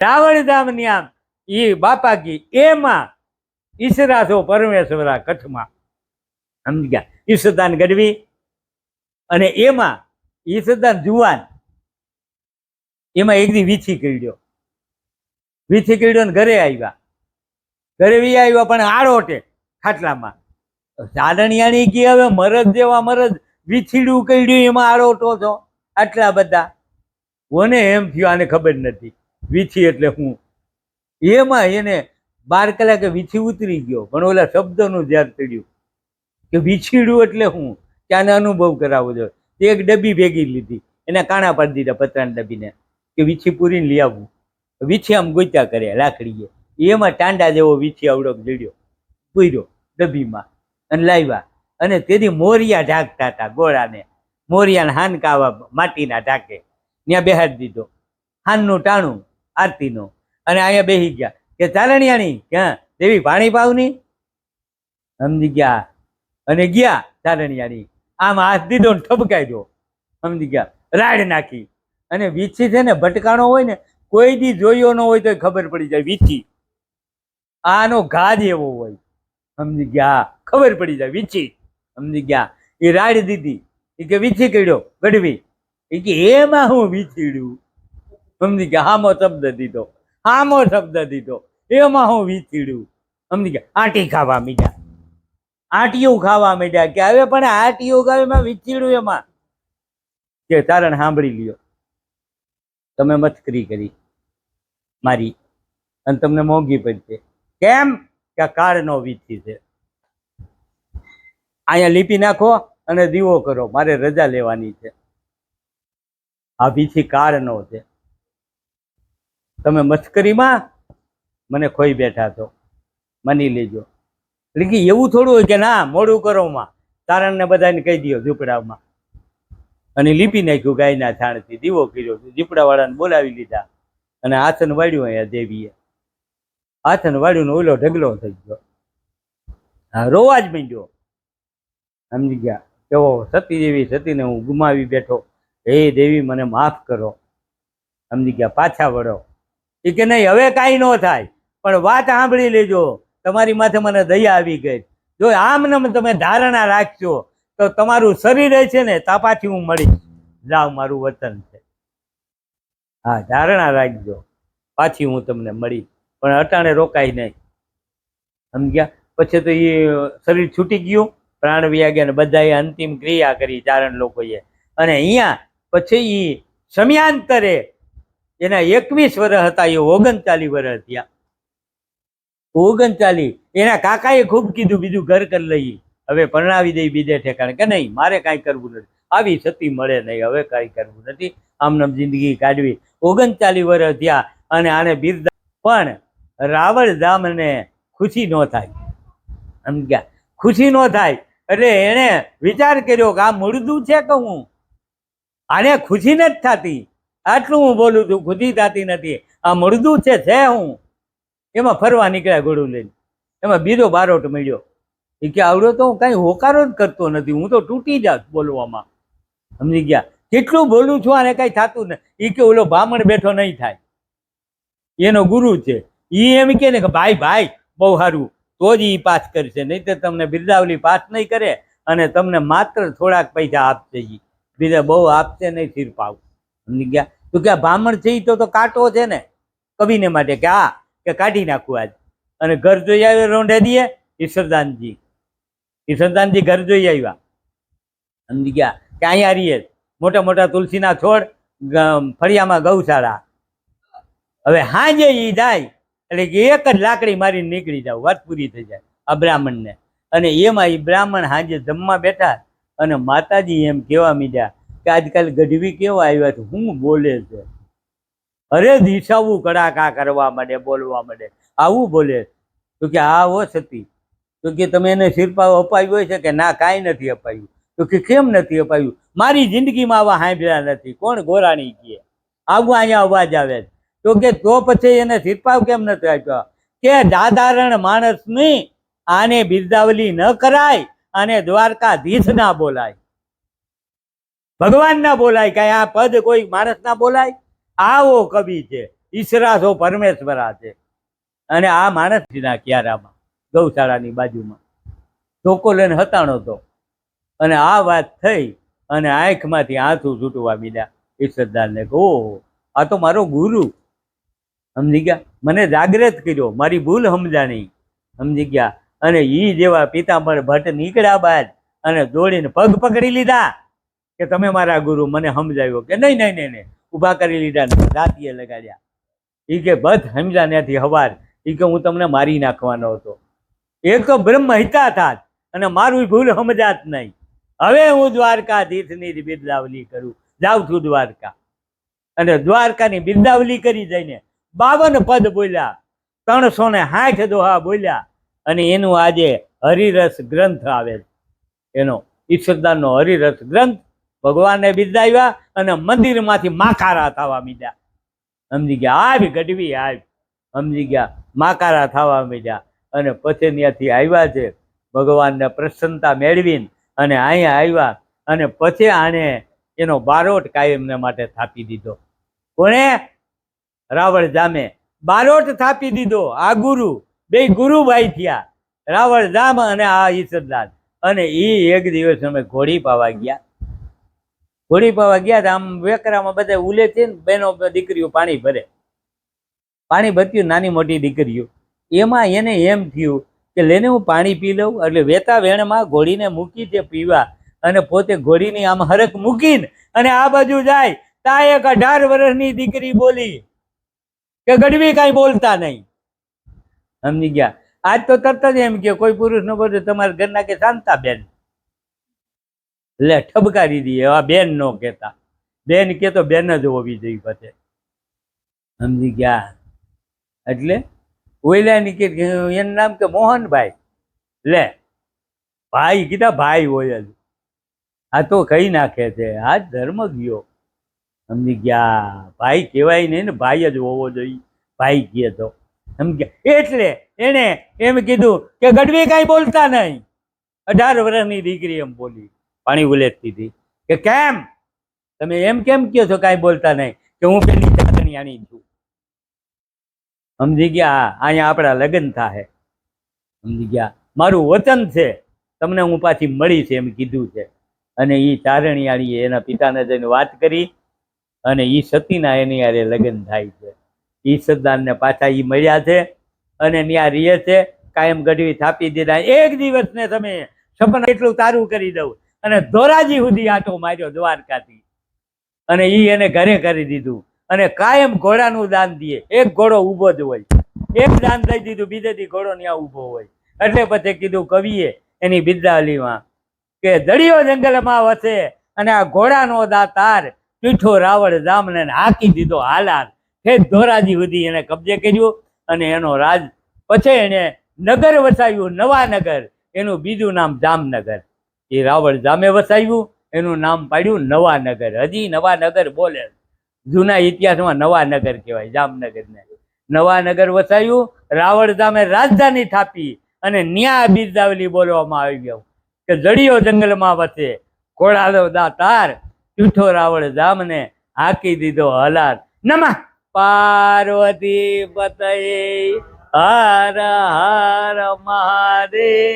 રાવણ ધામની આમ ઈ બાપાકી એમાં ઈસરા છો પરમેશ્વરા કચ્છમાં સમજી ગયા ઈસદાન ગઢવી અને એમાં ઈસદાન જુવાન એમાં એક દી વીછી કર્યો ને ઘરે આવ્યા પણ આડોટે ખાટલામાં ચારણિયાની કે હવે મરદ જેવા મરદ વીછીડું કર્યું એમાં આડોટો છો આટલા બધા મને એમ થયું આને ખબર નથી વીછી એટલે હું એમાં એને 12 કલાકે વીછી ઉતરી ગયો પણ ઓલા શબ્દનું ધ્યાન પડ્યું કે વીછીડું એટલે હું કે આને અનુભવ કરાવવો જોઈએ એક ડબ્બી ભેગી લીધી એને કાણા પાડી દીધા પતરાની ડબ્બીને કે વીછી પૂરીને લઈ આવવું વીછી આમ ગોત્યા કરે લાકડીએ એમાં ટાંડા જેવો વીછી આવડો જડ્યો પૂર્યો ડબ્બીમાં અને લાવ્યા અને તેથી મોરિયા ઢાંકતા હતા ગોળાને મોરિયાને હાનકાવા માટીના ઢાંકે ત્યાં બેહાડી દીધો હાનનું ટાણું આરતીનું અને અહીંયા બેસી ગયા કે ચારણિયાણી ક્યાં દેવી પાણી પાવની સમજી ગયા અને ગયા ચારણિયાણી આમ હાથ દીધો ને ઠપકાઈ દો સમજી ગયા રાડ નાખી અને વીછી છે ને ભટકાણો હોય ને કોઈ દી જોયો ન હોય તો ખબર પડી જાય વીછી આનો ઘા એવો હોય સમજી ગયા ખબર પડી જાય વીછી સમજી ગયા એ રાડ દીધી એ કે વીછી કર્યો ગઢવી એ કે એમાં હું વીછીડ્યું સમજી ગયા હામો શબ્દ દીધો એમાં હું વીછીડ્યું સમજી ગયા આંટી ખાવા મીડ્યા આંટીયું ખાવા માંડ્યા કે હવે પણ આંટીયું ખાવે એમાં વીછીડ્યું એમાં કે તારણ સાંભળી લ્યો તમે મસ્કરી કરી મારી અને તમને મોંઘી પડશે કેમ કે કાળનો વીછી છે અહીંયા લીપી નાખો અને દીવો કરો મારે રજા લેવાની છે આ વીછી કાળનો છે તમે મસ્કરીમાં મને ખોઈ બેઠા છો માની લેજો એટલે કે એવું થોડું હોય કે ના મોડું કરો માં તારણને બધાને કહી દો ઝૂંપડામાં અને લીપી નાખ્યું ગાયના છાણથી દીવો કર્યો ઝૂંપડા વાળાને બોલાવી લીધા અને આસન વાળ્યું અહીંયા દેવીએ આસન વાળ્યું ને ઓલો ઢગલો થઈ ગયો હા રોવા જ માંડ્યો સમજી ગયા કેવો સતી જેવી સતીને હું ગુમાવી બેઠો હે દેવી મને માફ કરો સમજી ગયા પાછા વળો એ કે નહીં હવે કાંઈ ન થાય પણ વાત સાંભળી લેજો તમારી માથે મને દયા આવી ગઈ જો આમ ને તમે ધારણા રાખશો તો તમારું શરીર છે ને તાપાથી હું મળી જાવ મારું વતન છે હા ધારણા રાખજો પાછી હું તમને મળી પણ અટાણે રોકાય નહીં સમજ્યા પછી તો એ શરીર છૂટી ગયું પ્રાણ વ્યા ગયા ને બધાએ અંતિમ ક્રિયા કરી ચારણ લોકોએ અને અહીંયા પછી એ સમયાંતરે એના 21 વર્ષ હતા એ 39 વર્ષ થયા 39 એના કાકાએ ખૂબ કીધું બીજું ઘર કરી લઈ હવે પરણાવી દઈ બીજે ઠેકાણે કે નહીં મારે કાંઈ કરવું નથી આવી સતી મળે નહીં હવે કાંઈ કરવું નથી આમનામ જિંદગી કાઢવી 39 વર્ષ થયા અને આને બિરદા પણ રાવણ ધામને ખુશી ન થાય સમજ્યા ખુશી ન થાય એટલે એણે વિચાર કર્યો કે આ મુર્દું છે કે હું આને ખુશી નથી થતી આટલું હું બોલું છું ખુશી થતી નથી આ મુર્દું છે હું એમાં ફરવા નીકળ્યા ઘોડું લઈને એમાં બીજો બારોટ મળ્યો એ કે આવડો તો હું કાંઈ હોકારો જ કરતો નથી હું તો તૂટી જાત બોલવામાં સમજી ગયા કેટલું બોલું છું આને કાંઈ થતું નથી એ કે ઓલો બ્રાહ્મણ બેઠો નહીં થાય એનો ગુરુ છે એ એમ કે ને કે ભાઈ બહુ સારું તો જ એ પાસ કરશે નહીં તો તમને બિરદાવલી પાસ નહીં કરે અને તમને માત્ર થોડાક પૈસા આપશે એ બીજા બહુ આપશે નહીં સિરપાવ સમજી ગયા તો કે આ બ્રાહ્મણ છે એ તો કાંટો છે ને કવિને માટે કે આ કે કાઢી નાખું આજ અને ઘર જોઈ આવ્યો રોંઢે દીએ ઈશ્વરદાનજી ઘર જોઈ આવ્યા સમજી ગયા કે અહીંયા રહીએ મોટા મોટા તુલસીના છોડ ફળિયામાં ગૌશાળા હવે હાજે એ જાય એટલે કે એક જ લાકડી મારીને નીકળી જાવ વાત પૂરી થઈ જાય આ બ્રાહ્મણને અને એમાં એ બ્રાહ્મણ હાજે જમવા બેઠા અને માતાજી એમ કહેવા મીડ્યા કે આજકાલ ગઢવી કેવા આવ્યા છે હું બોલે છે અરે દિશાવું કડાકા કરવા માંડે બોલવા માંડે આવું બોલે તો કે આ હો સતી તો કે તમે એને શિરપાવ અપાવ્યો હોય છે કે ના કાંઈ નથી અપાયું તો કે કેમ નથી અપાયું મારી જિંદગીમાં આવા સાંભળ્યા નથી કોણ ગોરાણી કહે આવું અહીંયા અવાજ આવે તો કે તો પછી એને શિરપાવ કેમ નથી આપ્યો કે સાધારણ માણસ નહીં આને બિરદાવલી ન કરાય આને દ્વારકાધીશ ના બોલાય ભગવાન ના બોલાય કાંઈ આ પદ કોઈ માણસ ના બોલાય આવો કવિ છે ઈશ્વરા છો પરમેશ્વરા છે. અને આ માણસના ક્યારામાં ગૌશાળાની બાજુમાં ધોકો લઈને હતાણો હતો. અને આ વાત થઈ અને આંખમાંથી આંસુ છૂટવા મીડ્યા. ઈશ્વરદાનને કહો આ તો મારો ગુરુ, સમજી ગયા, મને જાગૃત કર્યો, મારી ભૂલ સમજાણી, સમજી ગયા. અને ઈ જેવા પિતાંબર ભટ્ટ નીકળ્યા બાદ અને દોડીને પગ પકડી લીધા કે તમે મારા ગુરુ, મને સમજાવ્યો કે નહીં નહીં નહીં નહીં, ઊભા કરી લીધા, દાંતીએ લગાડ્યા. એ કે બધ સમજા ત્યાંથી હવાર, એ કે હું તમને મારી નાખવાનો હતો. એક તો બ્રહ્મ હિતા થાત અને મારું ભૂલ સમજાત નહીં. હવે હું દ્વારકાધીશની બિરદાવલી કરું, જાઉં છું દ્વારકા. અને દ્વારકાની બિરદાવલી કરી જઈને 52 પદ બોલ્યા, 360 દોહા બોલ્યા. અને એનું આજે હરિરસ ગ્રંથ આવે છે, એનો ઈશ્વરદાનનો હરિરસ ગ્રંથ. ભગવાનને બિરદાવ્યા અને મંદિરમાંથી માકારા થવા મીડ્યા, સમજી ગયા. આવી ગઢવી આવી, સમજી ગયા, માકારા થવા મીડ્યા. અને પછી ત્યાંથી આવ્યા છે ભગવાનને પ્રસન્નતા મેળવીને અને અહીંયા આવ્યા. અને પછી આને એનો બારોટ કાયમને માટે થાપી દીધો. કોણે? રાવળ જામે બારોટ થાપી દીધો. આ ગુરુ, બે ગુરુભાઈ થયા, રાવળ જામ અને આ ઈશ્વરદાન. અને એ એક દિવસ અમે ઘોડી પાવા ગયા. ઘોડી પાવા ગયા આમ વેકરામાં બધા ઉલે છે ને, બેનો દીકરીઓ પાણી ભરે, પાણી ભરતી નાની મોટી દીકરીઓ. એમાં એને એમ થયું કે લેને હું પાણી પી લઉં. એટલે વેતા વેણમાં ઘોડીને મૂકી છે પીવા, અને પોતે ઘોડીની આમ હરખ મૂકીને અને આ બાજુ જાય. તા એક 18 વર્ષની દીકરી બોલી કે ગઢવી કાંઈ બોલતા નહીં, સમજી ગયા. આજ તો તરત જ એમ કે કોઈ પુરુષ નો બોલે તમારા ઘરના કે શાંતા બેન, લે ઠબકારી દઈએ. આ બેન નો કહેતા, બેન કે તો બેન જ હોવી જોઈએ પછી, સમજી ગયા. એટલે ઓયલાની કે એનું નામ કે મોહનભાઈ, લે ભાઈ કીધા ભાઈ હોય જ. આ તો કઈ નાખે છે, આ ધર્મ ગયો, સમજી ગયા. ભાઈ કહેવાય નહીં ને, ભાઈ જ હોવો જોઈએ, ભાઈ કહે તો, સમજ્યા. એટલે એને એમ કીધું કે ગઢવી કાંઈ બોલતા નહીં. 18 વર્ષની દીકરી એમ બોલી, પાણી ઉલેટતી હતી કે કેમ તમે એમ કેમ કહો છો કાંઈ બોલતા નહીં? કે હું પેલી ચાંદણી આણી છું, સમજી ગયા. અહીંયા આપણા લગ્ન થાય, સમજી ગયા. મારું વચન છે તમને હું પાછી મળીશ એમ કીધું છે. અને એ ચારણિયાણીએ એના પિતાને જઈને વાત કરી અને એ સતીના એની હારે લગ્ન થાય છે. ઈશ્વરદાનને પાછા એ મળ્યા છે અને ત્યાં રહે છે. કાયમ ગઢવી થાપી દીધા. એક દિવસ ને તમે સપના એટલું તારું કરી દઉં અને ધોરાજી સુધી આંટો માર્યો દ્વારકાથી, અને એ એને ઘરે કરી દીધું. અને કાયમ ઘોડાનું દાન દે, એક ઘોડો ઊભો જ હોય, એક દાન દઈ દીધું, બીજેથી ઘોડો ત્યાં ઊભો હોય. એટલે પછી કીધું કવિએ એની બિરદાવલીમાં કે દળિયો જંગલમાં વસે અને આ ઘોડાનો દાતાર પીઠો રાવળ જામને હાકી દીધો હાલાર. હે ધોરાજી સુધી એને કબજે કર્યું અને એનો રાજ. પછી એને નગર વસાવ્યું, નવાનગર. એનું બીજું નામ જામનગર. એ રાવળ જામે વસાવ્યું, એનું નામ પાડ્યું નવાનગર. હજી નવાનગર બોલે, જૂના ઇતિહાસમાં નવાનગર કહેવાય જામનગરને. નવાનગર વસાવ્યું, રાવળ જામે રાજધાની થાપી અને ન્યા બિરદાવલી બોલવામાં આવી કે જડિયો જંગલમાં વસે, ઘોડાનો દાતાર પીઠો રાવળ જામને હાકી દીધો હલાર. નમઃ પાર્વતી પતય હર હર મહાદેવ.